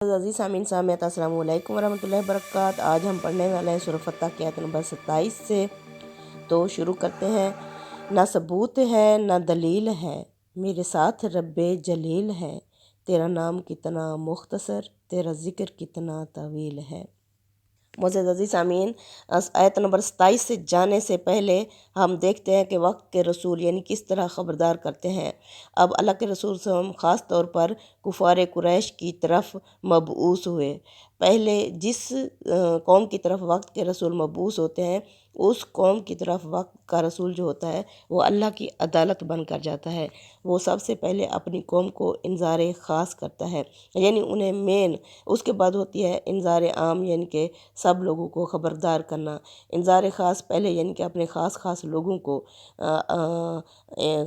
عزیز سامعین سامعات السلام علیکم ورحمۃ اللہ وبرکاتہ۔ آج ہم پڑھنے والے ہیں سورہ فتح کی آیت نمبر 27 سے۔ تو شروع کرتے ہیں۔ نہ ثبوت ہے نہ دلیل ہے، میرے ساتھ رب جلیل ہے، تیرا نام کتنا مختصر، تیرا ذکر کتنا طویل ہے۔ معزز عزیز سامعین، آیت نمبر 27 سے جانے سے پہلے ہم دیکھتے ہیں کہ وقت کے رسول یعنی کس طرح خبردار کرتے ہیں۔ اب اللہ کے رسول صلی اللہ علیہ وسلم خاص طور پر کفار قریش کی طرف مبعوث ہوئے۔ پہلے جس قوم کی طرف وقت کے رسول مبعوث ہوتے ہیں، اس قوم کی طرف وقت کا رسول جو ہوتا ہے وہ اللہ کی عدالت بن کر جاتا ہے۔ وہ سب سے پہلے اپنی قوم کو انذار خاص کرتا ہے، یعنی انہیں مین۔ اس کے بعد ہوتی ہے انذار عام، یعنی کہ سب لوگوں کو خبردار کرنا۔ انذار خاص پہلے یعنی کہ اپنے خاص لوگوں کو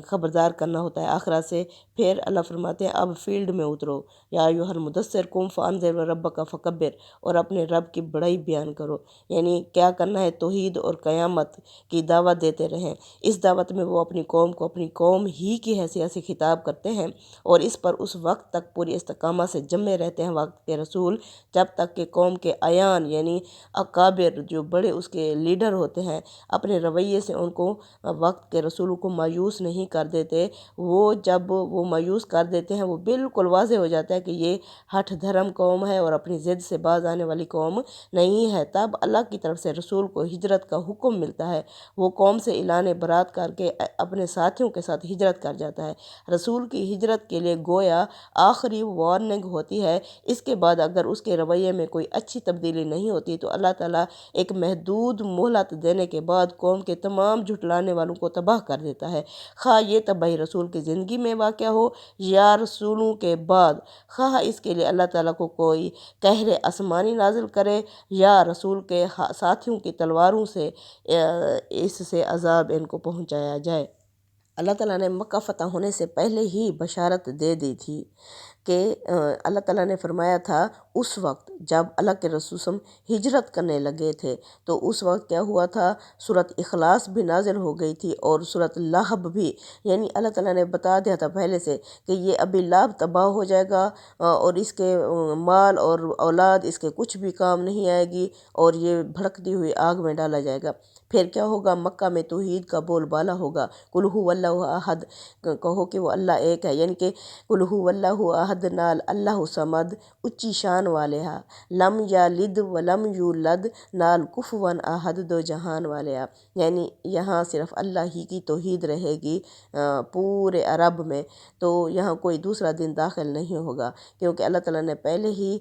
خبردار کرنا ہوتا ہے آخرت سے۔ پھر اللہ فرماتے ہیں اب فیلڈ میں اترو، یا ایھا المدثر قم فانذر وربک فکبر، اور اپنے رب کی بڑائی بیان کرو۔ یعنی کیا کرنا ہے؟ توحید اور قیامت کی دعوت دیتے رہیں۔ اس دعوت میں وہ اپنی قوم کو اپنی قوم ہی کی حیثیت سے خطاب کرتے ہیں، اور اس پر اس وقت تک پوری استقامت سے جمے رہتے ہیں وقت کے رسول، جب تک کہ قوم کے اعیان یعنی اکابر جو بڑے اس کے لیڈر ہوتے ہیں اپنے رویے سے ان کو وقت کے رسولوں کو مایوس نہیں کر دیتے۔ وہ جب وہ مایوس کر دیتے ہیں وہ بالکل واضح ہو جاتا ہے کہ یہ ہٹھ دھرم قوم ہے اور اپنی ضد سے باز آنے والی قوم نہیں ہے۔ تب اللہ کی طرف سے رسول کو ہجرت کا حکم ملتا ہے۔ وہ قوم سے اعلان برات کر کے اپنے ساتھیوں کے ساتھ ہجرت کر جاتا ہے۔ رسول کی ہجرت کے لیے گویا آخری وارننگ ہوتی ہے۔ اس کے بعد اگر اس کے رویے میں کوئی اچھی تبدیلی نہیں ہوتی تو اللہ تعالیٰ ایک محدود مہلت دینے کے بعد قوم کے تمام جھٹلانے والوں کو تباہ کر دیتا ہے، خواہ یہ تباہی رسول کی زندگی میں واقع ہو یا رسولوں کے بعد، خواہ اس کے لیے اللہ تعالیٰ کو کوئی قہر آسمانی نازل کرے یا رسول کے ساتھیوں کی تلواروں سے اس سے عذاب ان کو پہنچایا جائے۔ اللہ تعالیٰ نے مکہ فتح ہونے سے پہلے ہی بشارت دے دی تھی کہ اللہ تعالیٰ نے فرمایا تھا اس وقت جب اللہ کے رسول صلی اللہ علیہ وسلم ہجرت کرنے لگے تھے تو اس وقت کیا ہوا تھا، سورۃ اخلاص بھی نازل ہو گئی تھی اور سورۃ لہب بھی۔ یعنی اللہ تعالیٰ نے بتا دیا تھا پہلے سے کہ یہ ابھی لہب تباہ ہو جائے گا اور اس کے مال اور اولاد اس کے کچھ بھی کام نہیں آئے گی اور یہ بھڑکتی ہوئی آگ میں ڈالا جائے گا۔ پھر کیا ہوگا؟ مکہ میں توحید کا بول بالا ہوگا۔ قل ھو اللہ احد، کہو کہ وہ اللہ ایک ہے، یعنی کہ قل ھو اللہ احد نال اللہ صمد اچی شان والے ہا، لم یلد ولم یولد نال کفوا احد دو جہان والے ہا۔ یعنی یہاں صرف اللہ ہی کی توحید رہے گی پورے عرب میں، تو یہاں کوئی دوسرا دن داخل نہیں ہوگا، کیونکہ اللہ تعالیٰ نے پہلے ہی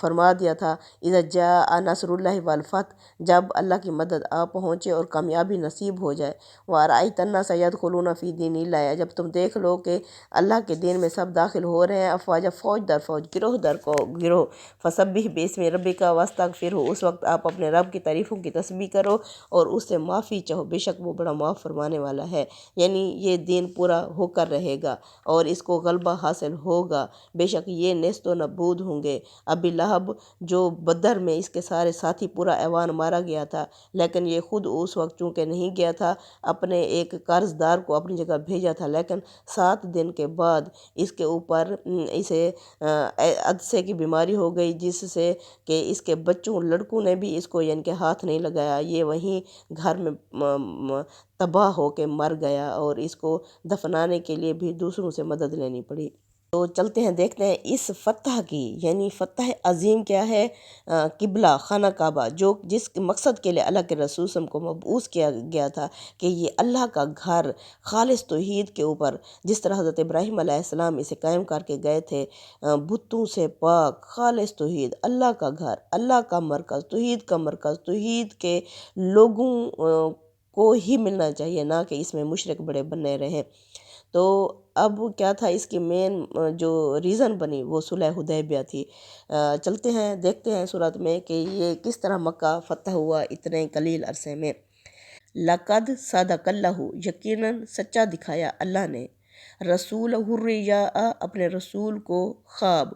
فرما دیا تھا اذا جاء نصر اللہ والفتح، جب اللہ کی مدد آ پہنچے اور کامیابی نصیب ہو جائے۔ وَرَأَيْتَ النَّاسَ يَدْخُلُونَ فِي دِينِ اللَّهِ، جب تم دیکھ لو کہ اللہ کے دین میں سب داخل ہو رہے ہیں، افواج فوج در فوج، گروہ در گروہ، فَسَبِّحْ بِاسْمِ رَبِّكَ وَاسْتَغْفِرْهُ، اس وقت آپ اپنے رب کی تعریفوں کی تسبیح کرو اور اس سے معافی چاہو، بے شک وہ بڑا معاف فرمانے والا ہے۔ یعنی یہ دین پورا ہو کر رہے گا اور اس کو غلبہ حاصل ہوگا، بے شک یہ نیست و نابود ہوں گے۔ ابھی لہب جو بدر میں اس کے سارے ساتھی پورا ایوان مارا گیا تھا، لیکن یہ خود اس وقت چونکہ نہیں گیا تھا، اپنے ایک قرض دار کو اپنی جگہ بھیجا تھا، لیکن 7 دن کے بعد اس کے اوپر اسے عدسے کی بیماری ہو گئی، جس سے کہ اس کے بچوں لڑکوں نے بھی اس کو یعنی کہ ہاتھ نہیں لگایا، یہ وہیں گھر میں تباہ ہو کے مر گیا اور اس کو دفنانے کے لیے بھی دوسروں سے مدد لینی پڑی۔ تو چلتے ہیں دیکھتے ہیں اس فتح کی، یعنی فتح عظیم کیا ہے؟ قبلہ خانہ کعبہ، جو جس مقصد کے لیے اللہ کے رسول صلی اللہ علیہ وسلم کو مبعوث کیا گیا تھا کہ یہ اللہ کا گھر خالص توحید کے اوپر، جس طرح حضرت ابراہیم علیہ السلام اسے قائم کر کے گئے تھے، بتوں سے پاک خالص توحید، اللہ کا گھر، اللہ کا مرکز، توحید کے لوگوں کو ہی ملنا چاہیے، نہ کہ اس میں مشرک بڑے بنے رہیں۔ تو اب کیا تھا اس کی مین جو ریزن بنی وہ صلح حدیبیہ تھی۔ چلتے ہیں دیکھتے ہیں سورت میں کہ یہ کس طرح مکہ فتح ہوا اتنے قلیل عرصے میں۔ لقد صدق اللہ، یقیناً سچا دکھایا اللہ نے، رسولہ الرؤیا، اپنے رسول کو خواب،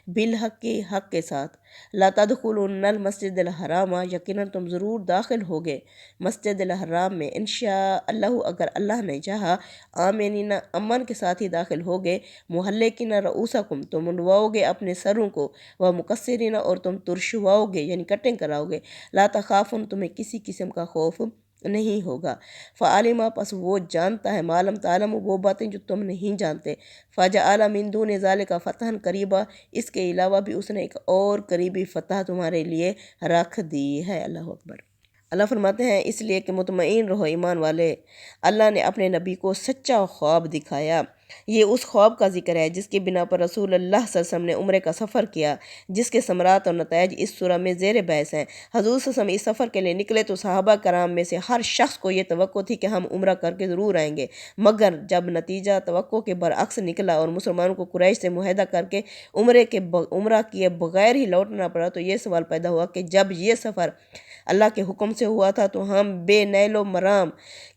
بالحق کی حق کے ساتھ۔ لا تدخلون المسجد الحرام، یقیناً تم ضرور داخل ہوگے مسجد الحرام میں انشاء اللہ اگر اللہ نے چاہا، آمینین امن کے ساتھ ہی داخل ہوگے، محلقین رؤوسکم تم منڈواؤ گے اپنے سروں کو، و مقصرین اور تم ترشواؤ گے یعنی کٹنگ کراؤ گے، لا تخافون تمہیں کسی قسم کا خوف نہیں ہوگا، فعلم پس وہ جانتا ہے، معلوم تعلم وہ باتیں جو تم نہیں جانتے، فجعل من دون ذالک فتحا قریبا اس کے علاوہ بھی اس نے ایک اور قریبی فتح تمہارے لیے رکھ دی ہے۔ اللہ اکبر۔ اللہ فرماتے ہیں اس لیے کہ مطمئن رہو ایمان والے، اللہ نے اپنے نبی کو سچا خواب دکھایا۔ یہ اس خواب کا ذکر ہے جس کی بنا پر رسول اللہ صلی اللہ علیہ وسلم نے عمرے کا سفر کیا، جس کے ثمرات اور نتائج اس سورہ میں زیر بحث ہیں۔ حضور صلی اللہ علیہ وسلم اس سفر کے لیے نکلے تو صحابہ کرام میں سے ہر شخص کو یہ توقع تھی کہ ہم عمرہ کر کے ضرور آئیں گے، مگر جب نتیجہ توقع کے برعکس نکلا اور مسلمانوں کو قریش سے معاہدہ کر کے عمرہ کیے بغیر ہی لوٹنا پڑا، تو یہ سوال پیدا ہوا کہ جب یہ سفر اللہ کے حکم سے ہوا تھا تو ہم بے نیل و مرام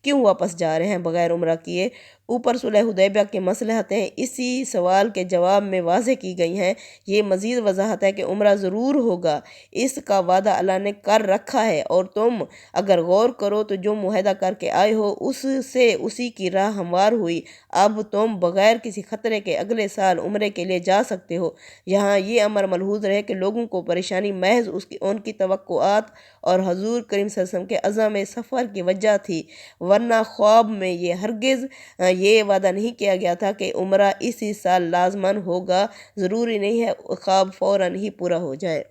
کیوں واپس جا رہے ہیں بغیر عمرہ کیے؟ اوپر صلح حدیبیہ کی مصلحتیں اسی سوال کے جواب میں واضح کی گئی ہیں۔ یہ مزید وضاحت ہے کہ عمرہ ضرور ہوگا، اس کا وعدہ اللہ نے کر رکھا ہے، اور تم اگر غور کرو تو جو معاہدہ کر کے آئے ہو اس سے اسی کی راہ ہموار ہوئی، اب تم بغیر کسی خطرے کے اگلے سال عمرے کے لیے جا سکتے ہو۔ یہاں یہ امر ملحوظ رہے کہ لوگوں کو پریشانی محض ان کی توقعات اور حضور کریم صلی اللہ علیہ وسلم کے عزم سفر کی وجہ تھی، ورنہ خواب میں یہ ہرگز یہ وعدہ نہیں کیا گیا تھا کہ عمرہ اسی سال لازماً ہوگا، ضروری نہیں ہے خواب فوراً ہی پورا ہو جائے۔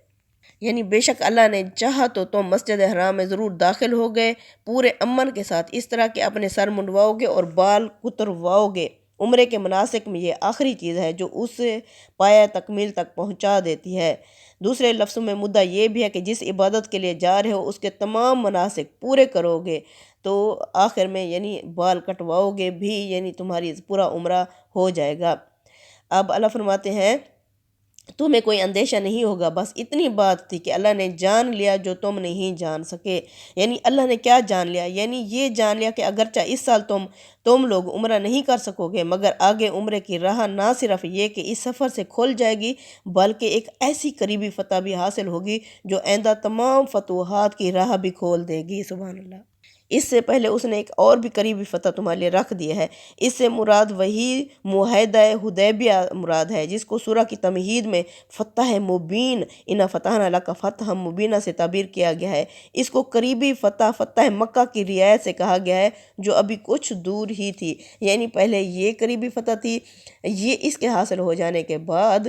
یعنی بے شک اللہ نے چاہا تو تم مسجد حرام میں ضرور داخل ہو گئے پورے امن کے ساتھ، اس طرح کہ اپنے سر منڈواؤ گے اور بال کترواؤ گے۔ عمرے کے مناسک میں یہ آخری چیز ہے جو اسے پایہ تکمیل تک پہنچا دیتی ہے۔ دوسرے لفظوں میں مدعا یہ بھی ہے کہ جس عبادت کے لیے جا رہے ہو اس کے تمام مناسک پورے کرو گے تو آخر میں یعنی بال کٹواؤ گے بھی، یعنی تمہاری پورا عمرہ ہو جائے گا۔ اب اللہ فرماتے ہیں تمہیں کوئی اندیشہ نہیں ہوگا، بس اتنی بات تھی کہ اللہ نے جان لیا جو تم نہیں جان سکے۔ یعنی اللہ نے کیا جان لیا؟ یعنی یہ جان لیا کہ اگرچہ اس سال تم لوگ عمرہ نہیں کر سکو گے، مگر آگے عمرے کی راہ نہ صرف یہ کہ اس سفر سے کھل جائے گی، بلکہ ایک ایسی قریبی فتح بھی حاصل ہوگی جو آئندہ تمام فتوحات کی راہ بھی کھول دے گی۔ سبحان اللہ۔ اس سے پہلے اس نے ایک اور بھی قریبی فتح تمہارے لیے رکھ دیا ہے۔ اس سے مراد وہی معاہدہ حدیبیہ مراد ہے جس کو سورہ کی تمہید میں فتح مبین انا فتحنا لک فتح مبینہ سے تعبیر کیا گیا ہے۔ اس کو قریبی فتح فتح مکہ کی رعایت سے کہا گیا ہے جو ابھی کچھ دور ہی تھی، یعنی پہلے یہ قریبی فتح تھی، یہ اس کے حاصل ہو جانے کے بعد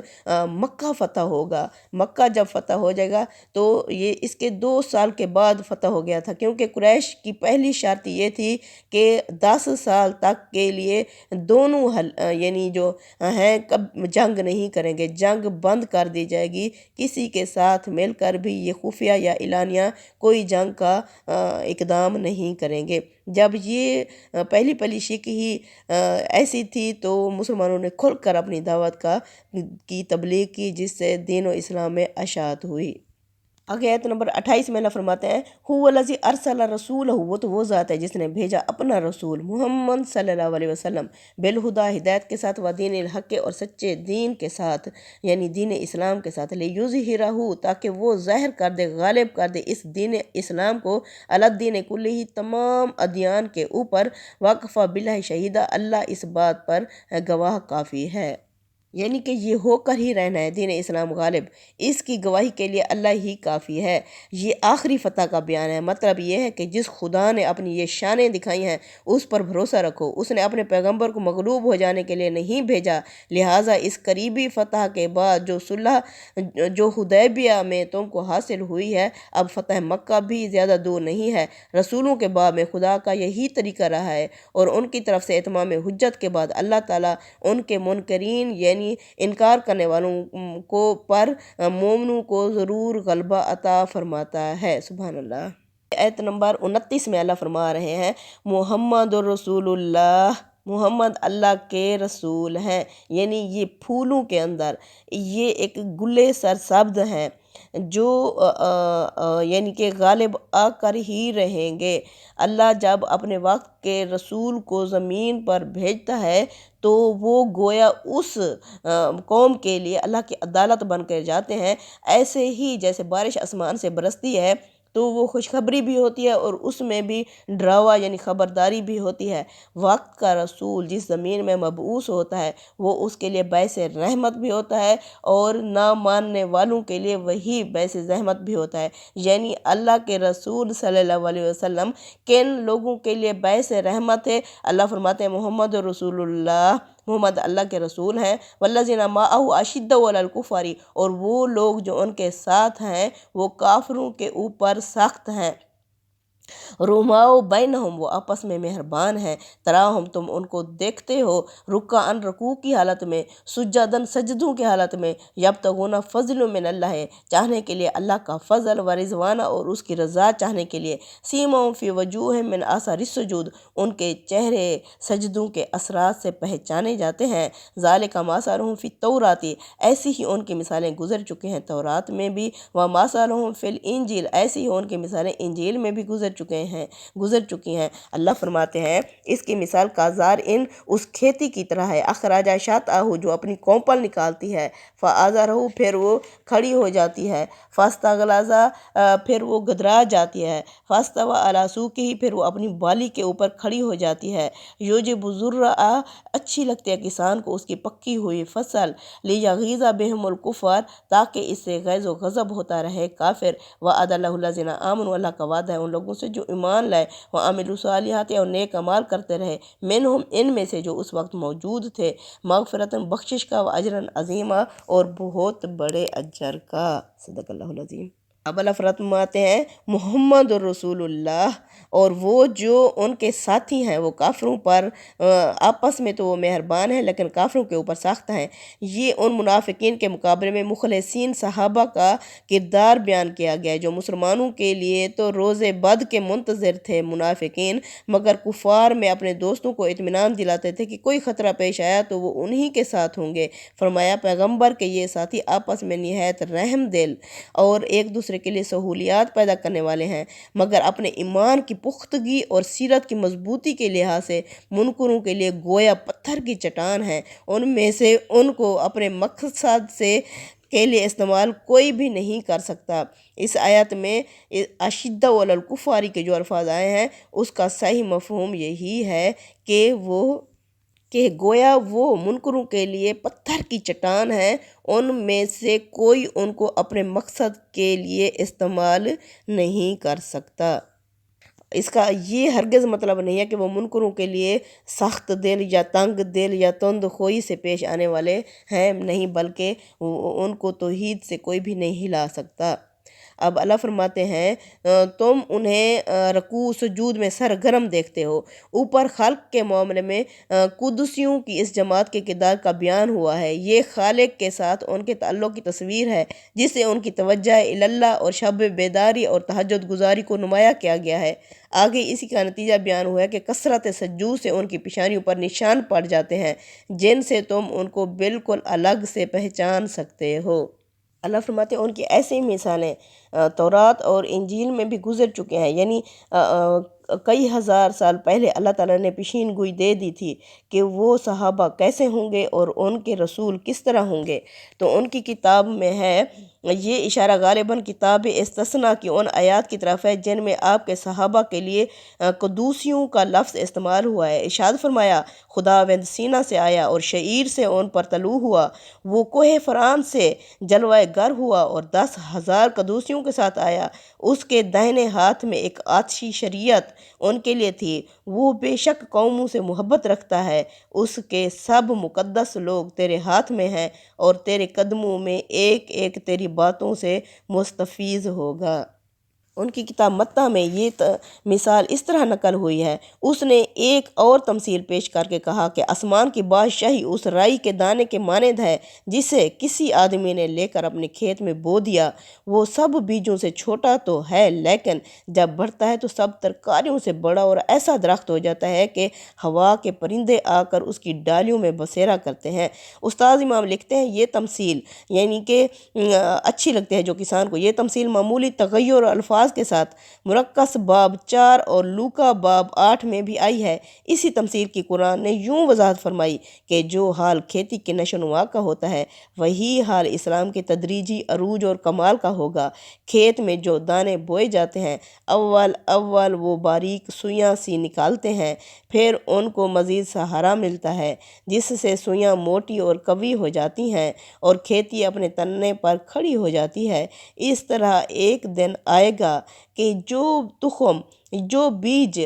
مکہ فتح ہوگا۔ مکہ جب فتح ہو جائے گا تو یہ اس کے 2 سال کے بعد فتح ہو گیا تھا، کیونکہ قریش کی پہلی شرط یہ تھی کہ 10 سال تک کے لیے دونوں یعنی جو ہیں جنگ نہیں کریں گے، جنگ بند کر دی جائے گی، کسی کے ساتھ مل کر بھی یہ خفیہ یا اعلانیہ کوئی جنگ کا اقدام نہیں کریں گے۔ جب یہ پہلی شک ہی ایسی تھی تو مسلمانوں نے کھل کر اپنی دعوت کی تبلیغ کی، جس سے دین و اسلام میں اشاعت ہوئی۔ آگے آیت نمبر 28 میں اللہ فرماتے ہیں هو الذی ارسل رسولہ، وہ ذات ہے جس نے بھیجا اپنا رسول محمد صلی اللہ علیہ وسلم بالہدا ہدایت کے ساتھ، و دین الحق اور سچے دین کے ساتھ یعنی دین اسلام کے ساتھ، لیظہرہ تاکہ وہ ظاہر کر دے غالب کر دے اس دین اسلام کو علی الدین کلہ تمام ادیان کے اوپر، وکفی باللہ شہیدہ اللہ اس بات پر گواہ کافی ہے۔ یعنی کہ یہ ہو کر ہی رہنا ہے دین اسلام غالب، اس کی گواہی کے لیے اللہ ہی کافی ہے۔ یہ آخری فتح کا بیان ہے، مطلب یہ ہے کہ جس خدا نے اپنی یہ شانیں دکھائی ہیں اس پر بھروسہ رکھو، اس نے اپنے پیغمبر کو مغلوب ہو جانے کے لیے نہیں بھیجا، لہٰذا اس قریبی فتح کے بعد جو صلح جو حدیبیہ میں تم کو حاصل ہوئی ہے، اب فتح مکہ بھی زیادہ دور نہیں ہے۔ رسولوں کے باب میں خدا کا یہی طریقہ رہا ہے، اور ان کی طرف سے اتمام حجت کے بعد اللہ تعالیٰ ان کے منکرین یعنی انکار کرنے والوں کو پر مومنوں کو ضرور غلبہ عطا فرماتا ہے۔ سبحان اللہ۔ آیت نمبر 29 میں اللہ فرما رہے ہیں محمد الرسول اللہ، محمد اللہ کے رسول ہیں، یعنی یہ پھولوں کے اندر یہ ایک گلے سرسبز ہیں، جو یعنی کہ غالب آ کر ہی رہیں گے۔ اللہ جب اپنے وقت کے رسول کو زمین پر بھیجتا ہے تو وہ گویا اس قوم کے لیے اللہ کی عدالت بن کر جاتے ہیں۔ ایسے ہی جیسے بارش آسمان سے برستی ہے تو وہ خوشخبری بھی ہوتی ہے اور اس میں بھی ڈراوا یعنی خبرداری بھی ہوتی ہے۔ وقت کا رسول جس زمین میں مبعوث ہوتا ہے وہ اس کے لیے باعث رحمت بھی ہوتا ہے اور نہ ماننے والوں کے لیے وہی باعث زحمت بھی ہوتا ہے۔ یعنی اللہ کے رسول صلی اللہ علیہ وسلم کن لوگوں کے لیے باعث رحمت ہے؟ اللہ فرماتے ہیں محمد رسول اللہ، محمد اللہ کے رسول ہیں، والذین معہ اشداء علی الکفار، اور وہ لوگ جو ان کے ساتھ ہیں وہ کافروں کے اوپر سخت ہیں۔ رحماء بینہم، وہ آپس میں مہربان ہیں۔ تراہم، تم ان کو دیکھتے ہو، رکعن، رکوع کی حالت میں، سجدن، سجدوں کی حالت میں، یبتغون فضل من اللہ، چاہنے کے لیے اللہ کا فضل، و رضوان، اور اس کی رضا چاہنے کے لیے، سیمہم فی وجوہہم من آثار السجود، ان کے چہرے سجدوں کے اثرات سے پہچانے جاتے ہیں۔ ذالک مثلہم فی التوراۃ، ایسی ہی ان کی مثالیں گزر چکے ہیں تورات میں بھی، ومثلہم فی الانجیل، ایسی ہی ان کی مثالیں انجیل میں بھی گزر چکی ہیں۔ اللہ فرماتے ہیں اس کی مثال کازار ان، اس کھیتی کی طرح ہے، اخراجہ شاطئہ، جو اپنی کونپل نکالتی ہے، فآزرہ، پھر وہ کھڑی ہو جاتی ہے، فاستغلظ، پھر وہ گدرا جاتی ہے، فاستوی علی سوقہ، پھر وہ اپنی بالی کے اوپر کھڑی ہو جاتی ہے، یوجب الزرع، اچھی لگتی ہے کسان کو اس کی پکی ہوئی فصل، لیغیظ بہم الکفار، تاکہ اس سے غیظ و غضب ہوتا رہے کافر، وعد اللہ الذین آمنوا، اللہ کا وعدہ ہے ان لوگوں سے جو ایمان لائے، وعملوا الصالحات، اور نیک اعمال کرتے رہے، منہم، ان میں سے جو اس وقت موجود تھے، مغفرۃ، بخشش کا، واجرا عظیما، اور بہت بڑے اجر کا۔ صدق اللہ العظیم۔ اب اللہ فرماتے ہیں محمد رسول اللہ، اور وہ جو ان کے ساتھی ہیں وہ کافروں پر آپس میں تو وہ مہربان ہیں لیکن کافروں کے اوپر سخت ہیں۔ یہ ان منافقین کے مقابلے میں مخلصین صحابہ کا کردار بیان کیا گیا ہے جو مسلمانوں کے لیے تو روز بد کے منتظر تھے منافقین، مگر کفار میں اپنے دوستوں کو اطمینان دلاتے تھے کہ کوئی خطرہ پیش آیا تو وہ انہی کے ساتھ ہوں گے۔ فرمایا پیغمبر کے یہ ساتھی آپس میں نہایت رحم دل اور ایک دوسرے کے لیے سہولیات پیدا کرنے والے ہیں، مگر اپنے ایمان کی پختگی اور سیرت کی مضبوطی کے لحاظ سے منکروں کے لیے گویا پتھر کی چٹان ہیں۔ ان میں سے ان کو اپنے مقصد کے لیے استعمال کوئی بھی نہیں کر سکتا۔ اس آیت میں اشداء علی الکفار کے جو الفاظ آئے ہیں اس کا صحیح مفہوم یہی ہے کہ گویا وہ منکروں کے لیے پتھر کی چٹان ہے، ان میں سے کوئی ان کو اپنے مقصد کے لیے استعمال نہیں کر سکتا۔ اس کا یہ ہرگز مطلب نہیں ہے کہ وہ منکروں کے لیے سخت دل یا تنگ دل یا تند خوئی سے پیش آنے والے ہیں، نہیں، بلکہ ان کو توحید سے کوئی بھی نہیں ہلا سکتا۔ اب اللہ فرماتے ہیں تم انہیں رکوع سجود میں سرگرم دیکھتے ہو۔ اوپر خلق کے معاملے میں قدسیوں کی اس جماعت کے کردار کا بیان ہوا ہے۔ یہ خالق کے ساتھ ان کے تعلق کی تصویر ہے جس سے ان کی توجہ اللہ اور شب بیداری اور تہجد گزاری کو نمایاں کیا گیا ہے۔ آگے اسی کا نتیجہ بیان ہوا ہے کہ کثرت سجود سے ان کی پیشانیوں پر نشان پڑ جاتے ہیں جن سے تم ان کو بالکل الگ سے پہچان سکتے ہو۔ اللہ فرماتے ہیں ان کی ایسی مثالیں تورات اور انجیل میں بھی گزر چکے ہیں، یعنی کئی ہزار سال پہلے اللہ تعالیٰ نے پیشین گوئی دے دی تھی کہ وہ صحابہ کیسے ہوں گے اور ان کے رسول کس طرح ہوں گے۔ تو ان کی کتاب میں ہے، یہ اشارہ غالباً کتاب استثناء کی ان آیات کی طرف ہے جن میں آپ کے صحابہ کے لیے قدوسیوں کا لفظ استعمال ہوا ہے۔ ارشاد فرمایا خداوند سینہ سے آیا اور شعیر سے ان پر طلوع ہوا، وہ کوہ فران سے جلوہ گر ہوا اور 10,000 قدوسیوں کے ساتھ آیا، اس کے دائنے ہاتھ میں ایک آتشی شریعت ان کے لیے تھی، وہ بے شک قوموں سے محبت رکھتا ہے، اس کے سب مقدس لوگ تیرے ہاتھ میں ہیں اور تیرے قدموں میں ایک ایک تیری باتوں سے مستفیض ہوگا۔ ان کی کتاب متہ میں یہ مثال اس طرح نقل ہوئی ہے۔ اس نے ایک اور تمثیل پیش کر کے کہا کہ آسمان کی بادشاہی اس رائی کے دانے کے مانند ہے جسے کسی آدمی نے لے کر اپنے کھیت میں بو دیا۔ وہ سب بیجوں سے چھوٹا تو ہے لیکن جب بڑھتا ہے تو سب ترکاریوں سے بڑا اور ایسا درخت ہو جاتا ہے کہ ہوا کے پرندے آ کر اس کی ڈالیوں میں بسیرا کرتے ہیں۔ استاد امام لکھتے ہیں یہ تمثیل یعنی کہ اچھی لگتی ہے جو کسان کو، یہ تمثیل معمولی تغیر الفاظ کے ساتھ مرکز باب 4 اور لوکا باب 8 میں بھی آئی ہے۔ اسی تمثیل کی قرآن نے یوں وضاحت فرمائی کہ جو حال کھیتی کے نشو و نما کا ہوتا ہے وہی حال اسلام کے تدریجی عروج اور کمال کا ہوگا۔ کھیت میں جو دانے بوئے جاتے ہیں اول وہ باریک سوئیاں سی نکالتے ہیں، پھر ان کو مزید سہارا ملتا ہے جس سے سوئیاں موٹی اور قوی ہو جاتی ہیں اور کھیتی اپنے تننے پر کھڑی ہو جاتی ہے۔ اس طرح ایک دن آئے گا کہ جو بیج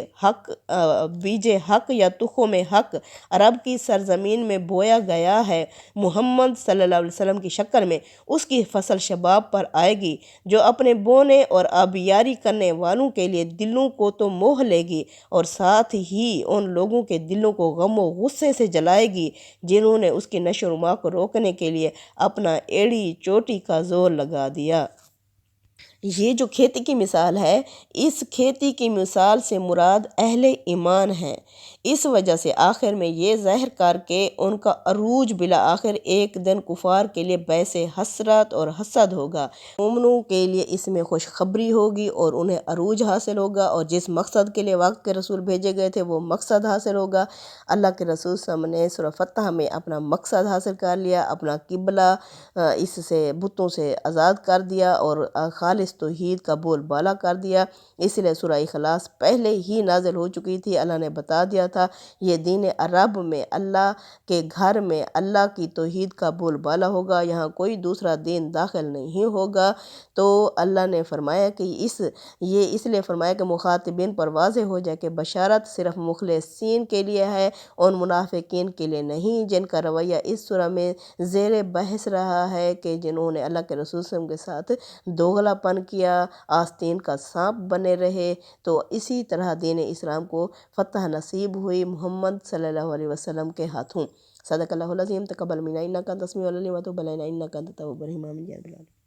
حق یا تخم حق عرب کی سرزمین میں بویا گیا ہے محمد صلی اللہ علیہ وسلم کی شکل میں، اس کی فصل شباب پر آئے گی جو اپنے بونے اور آبیاری کرنے والوں کے لیے دلوں کو تو موہ لے گی اور ساتھ ہی ان لوگوں کے دلوں کو غم و غصے سے جلائے گی جنہوں نے اس کی نشو و نما کو روکنے کے لیے اپنا ایڑی چوٹی کا زور لگا دیا۔ یہ جو کھیتی کی مثال ہے، اس کھیتی کی مثال سے مراد اہل ایمان ہیں۔ اس وجہ سے آخر میں یہ ظاہر کر کے ان کا عروج بالآخر ایک دن کفار کے لیے باعث حسرت اور حسد ہوگا۔ مومنوں کے لیے اس میں خوشخبری ہوگی اور انہیں عروج حاصل ہوگا اور جس مقصد کے لیے وقت کے رسول بھیجے گئے تھے وہ مقصد حاصل ہوگا۔ اللہ کے رسول صلی اللہ علیہ وسلم نے سورہ فتح میں اپنا مقصد حاصل کر لیا، اپنا قبلہ اس سے بتوں سے آزاد کر دیا اور خالص توحید کا بول بالا کر دیا۔ اس لیے سورہ اخلاص پہلے ہی نازل ہو چکی تھی۔ اللہ نے بتا دیا تھا یہ دین عرب میں اللہ کے گھر میں اللہ کی توحید کا بول بالا ہوگا، یہاں کوئی دوسرا دین داخل نہیں ہوگا۔ تو اللہ نے فرمایا کہ یہ اس لیے فرمایا کہ مخاطبین پر واضح ہو جائے کہ بشارت صرف مخلصین کے لیے ہے، ان منافقین کے لیے نہیں جن کا رویہ اس سورہ میں زیر بحث رہا ہے کہ جنہوں نے اللہ کے رسول صلی اللہ علیہ وسلم کے ساتھ دوغلا پن کیا، آستین کا سانپ بنے رہے۔ تو اسی طرح دین اسلام کو فتح نصیب ہوئی محمد صلی اللہ علیہ وسلم کے ہاتھوں۔ صدق اللہ العظیم۔ تقبل منا انک انت السمیع العلیم وتب علینا انک انت التواب الرحیم۔ آمین یا رب العالمین۔